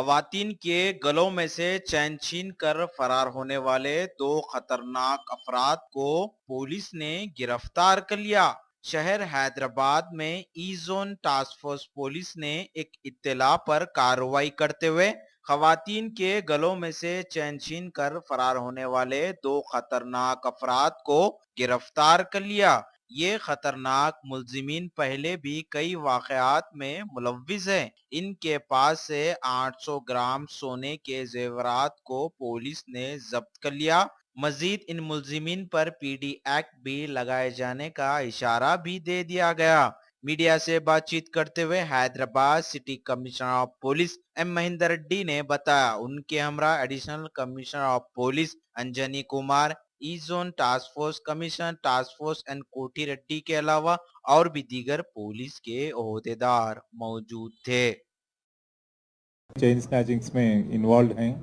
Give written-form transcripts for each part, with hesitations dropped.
खवातीन के गलों में से चैन छीन कर फरार होने वाले दो खतरनाक अफराद को पुलिस ने गिरफ्तार कर लिया। शहर हैदराबाद में ई जोन टास्क फोर्स पुलिस ने एक इत्तला पर कार्रवाई करते हुए खवातीन के गलों में से चैन छीन कर फरार होने वाले दो खतरनाक अफराद को गिरफ्तार कर लिया। ये खतरनाक मुलजिमीन पहले भी कई वाकयात में मुलव्विस है। इनके पास से 800 ग्राम सोने के जेवरात को पुलिस ने जब्त कर लिया। मजीद इन मुलजिमीन पर पीडी एक्ट भी लगाए जाने का इशारा भी दे दिया गया। मीडिया से बातचीत करते हुए Hyderabad city commissioner of police M Mahender Reddy ने बताया, उनके हमरा additional commissioner of police Anjani Kumar, E zone task force commissioner task force and Koti Reddy के अलावा और भी दीगर पुलिस के ओहदेदार मौजूद थे। चेन स्नैचिंग्स में इन्वॉल्व हैं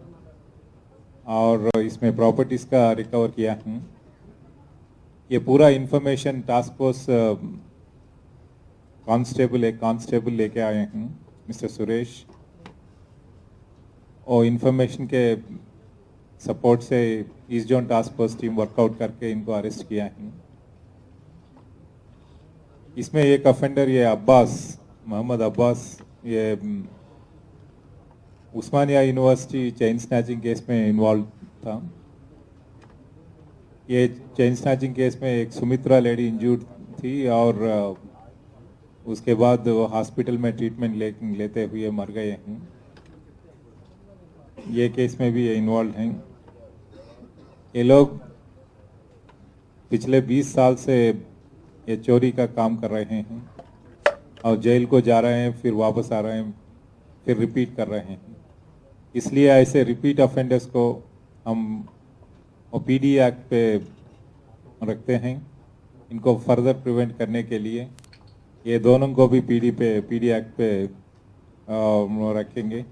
और इसमें प्रॉपर्टीज का रिकवर किया है। ये पूरा इंफॉर्मेशन टास्क फोर्स एक कांस्टेबल लेके आए हैं, मिस्टर सुरेश, और इंफॉर्मेशन के सपोर्ट से east zone task force team workout करके इनको अरेस्ट किया है। इसमें एक अफेंडर ये मोहम्मद अब्बास, ये उस्मानिया यूनिवर्सिटी चेन स्नैचिंग केस में इन्वॉल्व था। ये चेन स्नैचिंग केस में एक सुमित्रा लेडी इंजर्ड थी और उसके बाद वो हॉस्पिटल में ट्रीटमेंट लेते हुए मर गए हैं। ये केस में भी ये इन्वॉल्व हैं। ये लोग पिछले 20 साल से ये चोरी का काम कर रहे हैं और जेल को जा रहे हैं, फिर वापस आ रहे हैं, फिर रिपीट कर रहे हैं। इसलिए ऐसे रिपीट ऑफेंडर्स को हम पीडी एक्ट पे रखते हैं। इनको फर्दर प्रिवेंट करने के लिए ये दोनों को भी पीडी एक्ट पे रखेंगे।